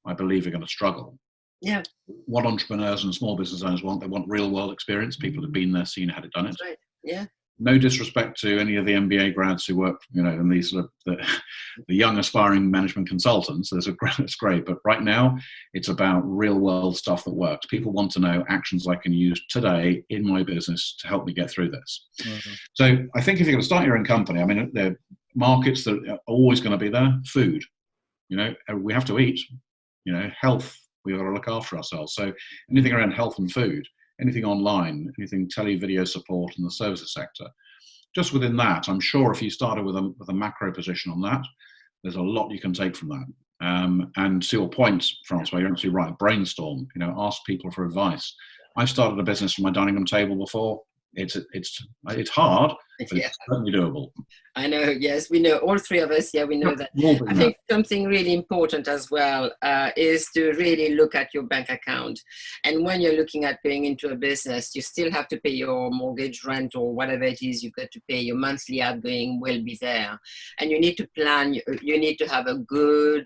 I believe, are going to struggle. Yeah. What entrepreneurs and small business owners want, they want real world experience, people who've been there, seen, had it, done it. That's right. Yeah. No disrespect to any of the MBA grads who work, you know, in these sort of the young aspiring management consultants. It's great, but right now it's about real world stuff that works. People want to know actions I can use today in my business to help me get through this. So I think if you're going to start your own company, I mean, there are markets that are always going to be there. Food, you know, we have to eat. You know, health, we've got to look after ourselves. So anything around health and food, anything online, anything tele video support in the services sector. Just within that, I'm sure if you started with a macro position on that, there's a lot you can take from that. And to your point, Francois, you're absolutely right. Brainstorm, you know, ask people for advice. I started a business from my dining room table before. It's hard, but it's certainly doable. I know, yes, we know, all three of us, we know that. I think something really important as well is to really look at your bank account. And when you're looking at going into a business, you still have to pay your mortgage, rent, or whatever it is you've got to pay. Your monthly outgoing will be there. And you need to plan, you need to have a good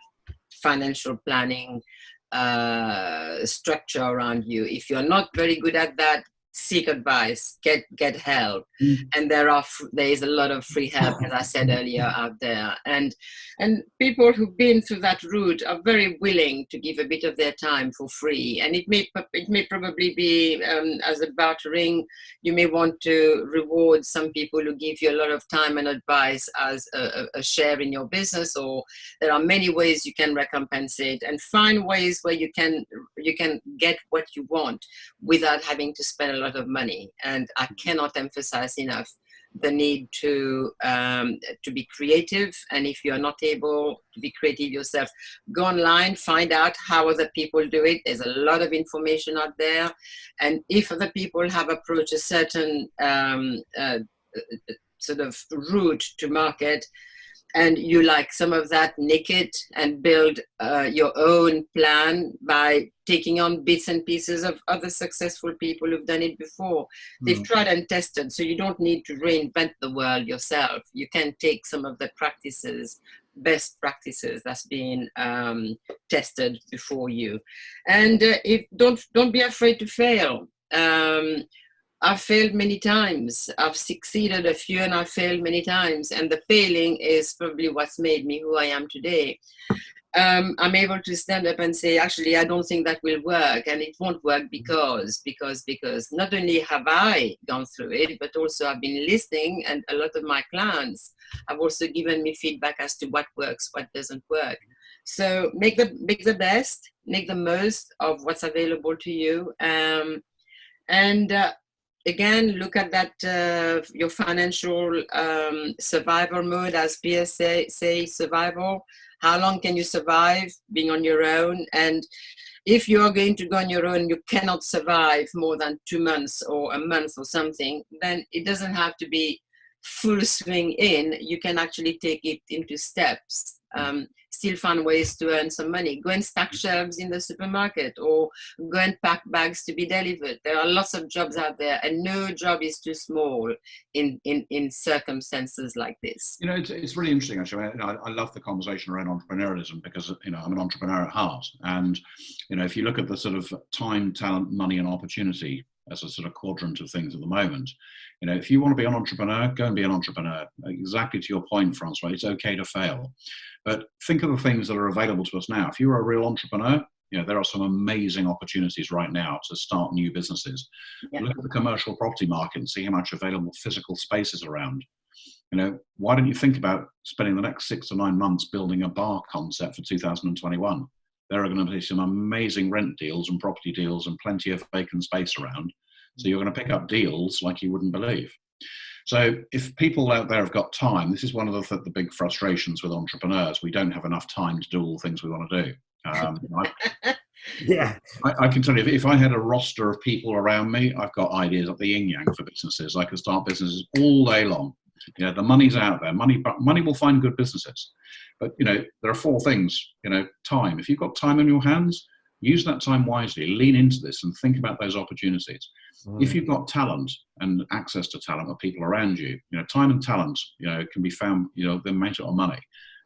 financial planning structure around you. If you're not very good at that, seek advice, get help. And there is a lot of free help, as I said earlier, out there. And people who've been through that route are very willing to give a bit of their time for free. And it may probably be as a bartering. You may want to reward some people who give you a lot of time and advice as a share in your business, or there are many ways you can recompense it, and find ways where you can get what you want without having to spend a lot of money. And I cannot emphasize enough the need to be creative. And if you're not able to be creative yourself, go online, find out how other people do it. There's a lot of information out there. And if other people have approached a certain sort of route to market, and you like some of that, nick it and build your own plan by taking on bits and pieces of other successful people who've done it before. They've tried and tested, so you don't need to reinvent the world yourself. You can take some of the practices, best practices that's been tested before you. And don't be afraid to fail. I've failed many times. I've succeeded a few, and I've failed many times. And the failing is probably what's made me who I am today. I'm able to stand up and say, actually, I don't think that will work, and it won't work because not only have I gone through it, but also I've been listening, and a lot of my clients have also given me feedback as to what works, what doesn't work. So make the best, make the most of what's available to you, again, look at that, your financial survival mode, as Piers say survival. How long can you survive being on your own? And if you are going to go on your own, you cannot survive more than 2 months or a month or something, then it doesn't have to be full swing in. You can actually take it into steps. Still find ways to earn some money. Go and stack shelves in the supermarket, or go and pack bags to be delivered. There are lots of jobs out there, and no job is too small in circumstances like this. You know, it's really interesting, actually. I love the conversation around entrepreneurialism, because, you know, I'm an entrepreneur at heart. And, you know, if you look at the sort of time, talent, money, and opportunity as a sort of quadrant of things at the moment, you know, if you want to be an entrepreneur, go and be an entrepreneur. Exactly to your point, Francois, it's okay to fail. But think of the things that are available to us now. If you're a real entrepreneur, you know, there are some amazing opportunities right now to start new businesses. Yeah. Look at the commercial property market and see how much available physical space is around. You know, why don't you think about spending the next 6 to 9 months building a bar concept for 2021? There are going to be some amazing rent deals and property deals and plenty of vacant space around. So you're going to pick up deals like you wouldn't believe. So if people out there have got time, this is one of the big frustrations with entrepreneurs. We don't have enough time to do all the things we want to do. Yeah. I can tell you, if I had a roster of people around me, I've got ideas like the yin yang for businesses. I could start businesses all day long. The money's out there. Money will find good businesses. But, there are four things. Time. If you've got time on your hands, use that time wisely. Lean into this and think about those opportunities. If you've got talent and access to talent or people around you, time and talent, can be found, they make it on money.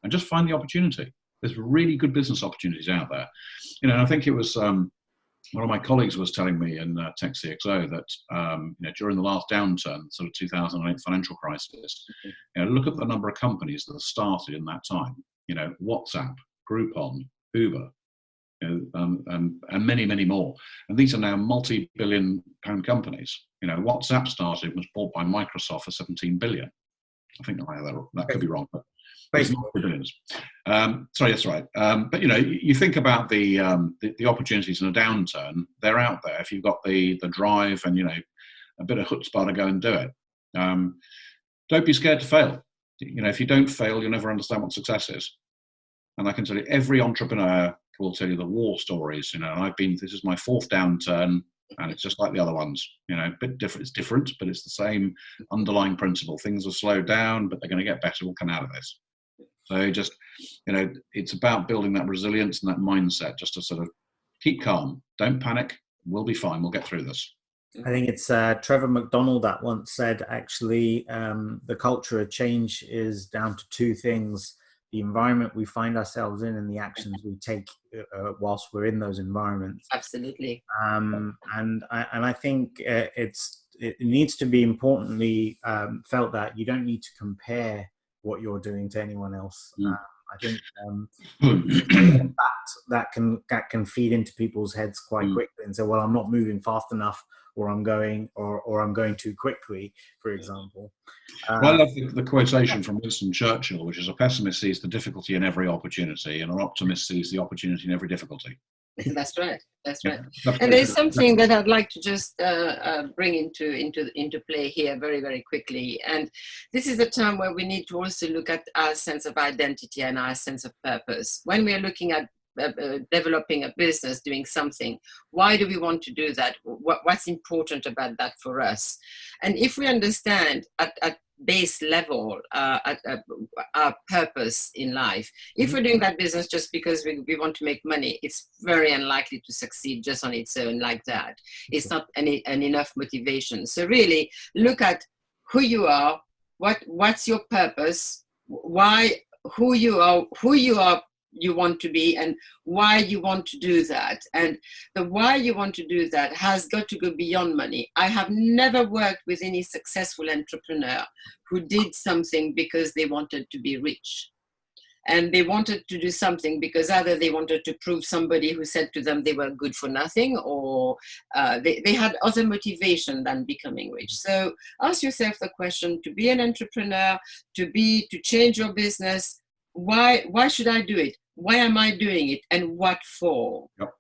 And just find the opportunity. There's really good business opportunities out there. And I think it was one of my colleagues was telling me in Tech CXO that during the last downturn, sort of 2008 financial crisis, look at the number of companies that have started in that time. WhatsApp, Groupon, Uber, and many, many more. And these are now multi-billion pound companies. WhatsApp started, was bought by Microsoft for 17 billion. I think that could be wrong, but it's multi-billions. Sorry, that's right. But you think about the opportunities in a downturn, they're out there. If you've got the drive and a bit of chutzpah to go and do it, don't be scared to fail. If you don't fail, you'll never understand what success is. And I can tell you, every entrepreneur will tell you the war stories. This is my fourth downturn, and it's just like the other ones. A bit different. It's different, but it's the same underlying principle. Things will slow down, but they're going to get better. We'll come out of this. So just, it's about building that resilience and that mindset, just to sort of keep calm. Don't panic. We'll be fine. We'll get through this. I think it's Trevor McDonald that once said, actually, the culture of change is down to two things: the environment we find ourselves in and the actions we take whilst we're in those environments. Absolutely. And I think it needs to be importantly felt that you don't need to compare what you're doing to anyone else. I think that can feed into people's heads quite quickly and say, well, I'm not moving fast enough, or I'm going too quickly, for example. Well, I love the quotation from Winston Churchill, which is, a pessimist sees the difficulty in every opportunity and an optimist sees the opportunity in every difficulty. That's right. That's right. And there's something that I'd like to just bring into play here very, very quickly. And this is a time where we need to also look at our sense of identity and our sense of purpose. When we are looking at developing a business, doing something, why do we want to do that? What's important about that for us? And if we understand at base level our purpose in life, if we're doing that business just because we want to make money, it's very unlikely to succeed just on its own like that. It's not an enough motivation. So really look at who you are, what's your purpose, who you are you want to be, and why you want to do that. And the why you want to do that has got to go beyond money. I have never worked with any successful entrepreneur who did something because they wanted to be rich. And they wanted to do something because either they wanted to prove somebody who said to them they were good for nothing, or they had other motivation than becoming rich. So ask yourself the question: to be an entrepreneur, to change your business, why should I do it? Why am I doing it? And what for? Yep.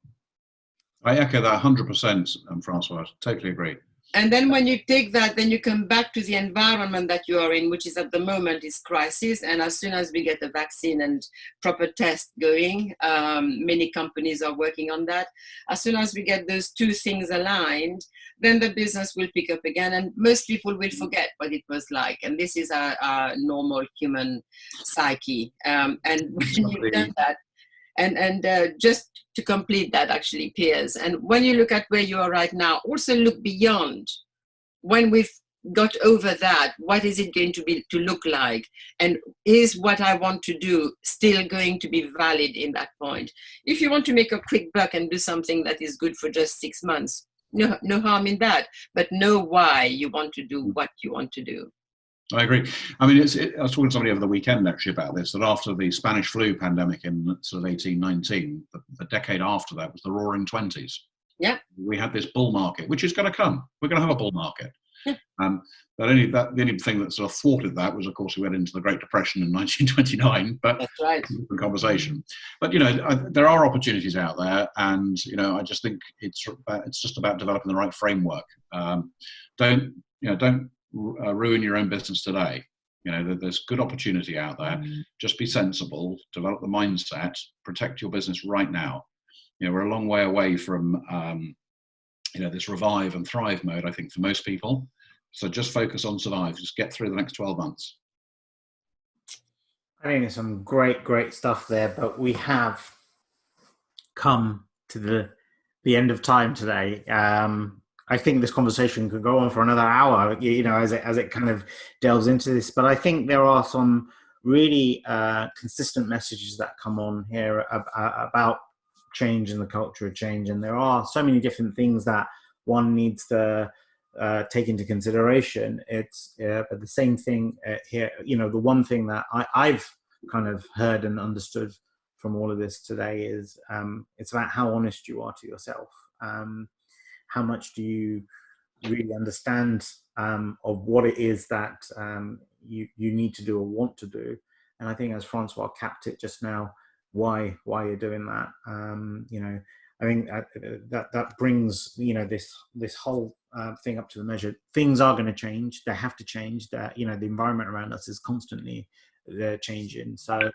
I echo that 100%, Francois. Totally agree. And then when you take that, then you come back to the environment that you are in, which is at the moment is crisis. And as soon as we get the vaccine and proper test going, many companies are working on that. As soon as we get those two things aligned, then the business will pick up again. And most people will forget what it was like. And this is our normal human psyche. And when you've done that, and just to complete that, actually, Piers, and when you look at where you are right now, also look beyond. When we've got over that, what is it going to look like? And is what I want to do still going to be valid in that point? If you want to make a quick buck and do something that is good for just 6 months, no harm in that, but know why you want to do what you want to do. I agree. I mean, I was talking to somebody over the weekend actually about this, that after the Spanish flu pandemic in sort of 1819, the decade after that was the Roaring '20s. Yeah. We had this bull market, which is going to come. We're going to have a bull market. Yeah. The only thing that sort of thwarted that was, of course, we went into the Great Depression in 1929. But that's right. Different conversation. But there are opportunities out there, and I just think it's just about developing the right framework. Don't ruin your own business today. You know, there's good opportunity out there. Just be sensible, develop the mindset, protect your business right now. You know, we're a long way away from, you know, this revive and thrive mode, I think, for most people. So just focus on survive. Just get through the next 12 months. I think there's some great stuff there, but we have come to the end of time today. I think this conversation could go on for another hour, you know, as it kind of delves into this. But I think there are some really consistent messages that come on here about change and the culture of change. And there are so many different things that one needs to take into consideration. It's but the same thing here. You know, the one thing that I've kind of heard and understood from all of this today is it's about how honest you are to yourself. How much do you really understand of what it is that you need to do or want to do? And I think, as Francois capped it just now, why you're doing that. You know, I think that brings, you know, this whole thing up to the measure. Things are going to change. They have to change. That, you know, the environment around us is constantly changing. So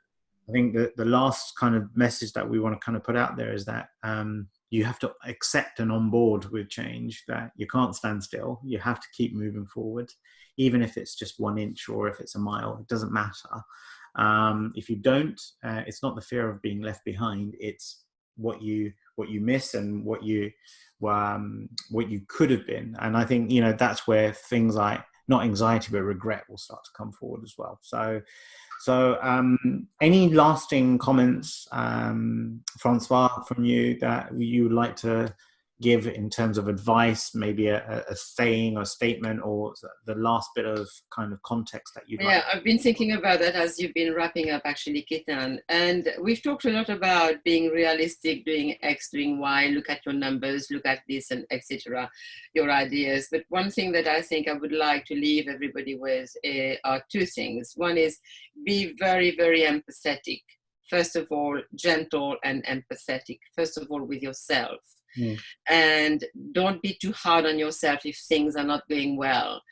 I think the last kind of message that we want to kind of put out there is that you have to accept and on board with change, that you can't stand still. You have to keep moving forward, even if it's just 1 inch or if it's a mile. It doesn't matter. If you don't, it's not the fear of being left behind. It's what you miss and what you could have been. And I think, you know, that's where things like not anxiety but regret will start to come forward as well. So any lasting comments, Francois, from you that you would like to give in terms of advice, maybe a saying or statement, or the last bit of kind of context that you'd like? Yeah, I've been thinking about that as you've been wrapping up, actually, Ketan. And we've talked a lot about being realistic, doing X, doing Y, look at your numbers, look at this, and etc., your ideas. But one thing that I think I would like to leave everybody with are 2 things. One is be very, very empathetic. First of all, gentle and empathetic. First of all, with yourself. And don't be too hard on yourself if things are not going well.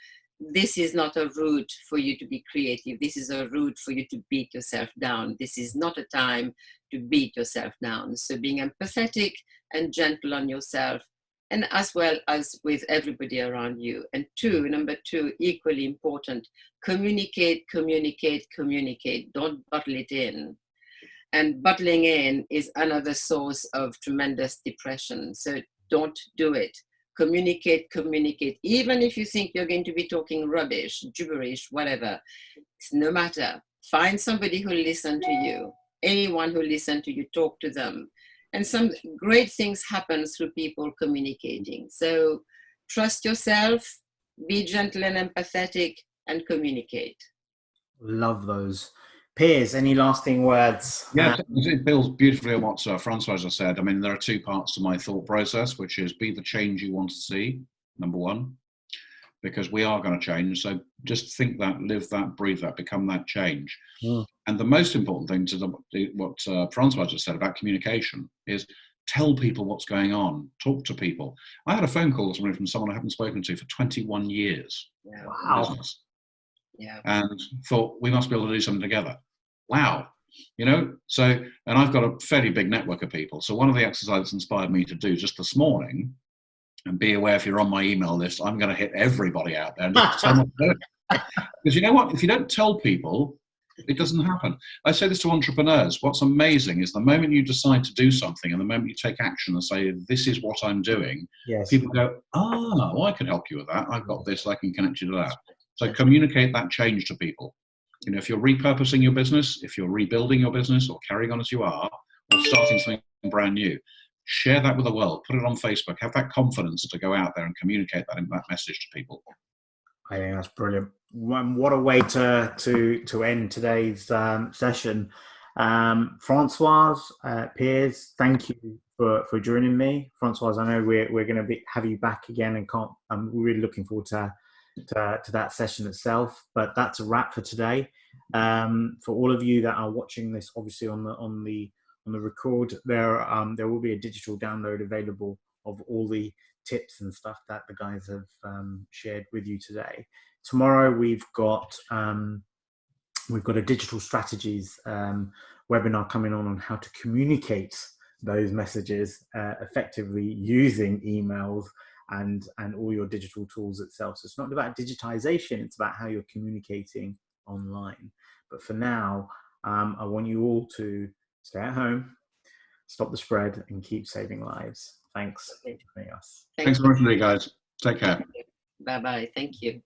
This is not a route for you to be creative. This is a route for you to beat yourself down. This is not a time to beat yourself down. So being empathetic and gentle on yourself, and as well as with everybody around you. And number two, equally important, communicate. Don't bottle it in. And bottling in is another source of tremendous depression. So don't do it. Communicate. Even if you think you're going to be talking rubbish, gibberish, whatever, it's no matter. Find somebody who will listen to you. Anyone who listens to you, talk to them. And some great things happen through people communicating. So trust yourself, be gentle and empathetic, and communicate. Love those. Piers, any lasting words? Yeah, it builds beautifully on what Francois just said. I mean, there are 2 parts to my thought process, which is be the change you want to see, number 1, because we are going to change. So just think that, live that, breathe that, become that change. And the most important thing to what Francois just said about communication is tell people what's going on, talk to people. I had a phone call this morning from someone I haven't spoken to for 21 years. Yeah. Wow. Business. Yeah. And thought we must be able to do something together. Wow. You know, so, and I've got a fairly big network of people. So one of the exercises inspired me to do just this morning, and be aware if you're on my email list, I'm going to hit everybody out there and just tell them to do it. Because you know what? If you don't tell people, it doesn't happen. I say this to entrepreneurs. What's amazing is the moment you decide to do something and the moment you take action and say, this is what I'm doing, Yes. People go, well, I can help you with that. I've got this, I can connect you to that. So communicate that change to people. You know, if you're repurposing your business, if you're rebuilding your business or carrying on as you are, or starting something brand new, share that with the world, put it on Facebook, have that confidence to go out there and communicate that message to people. I think that's brilliant. What a way to end today's session. Francoise, Piers, thank you for joining me. Francoise, I know we're going to have you back again, and I'm really looking forward to that session itself. But that's a wrap for today. For all of you that are watching this, obviously on the record, there will be a digital download available of all the tips and stuff that the guys have shared with you today. tomorrow we've got a digital strategies webinar coming on how to communicate those messages effectively using emails and all your digital tools itself. So it's not about digitization, it's about how you're communicating online. But for now, I want you all to stay at home, stop the spread, and keep saving lives. Thanks for joining us. Thanks very much indeed, guys. Take care. Bye-bye. Thank you.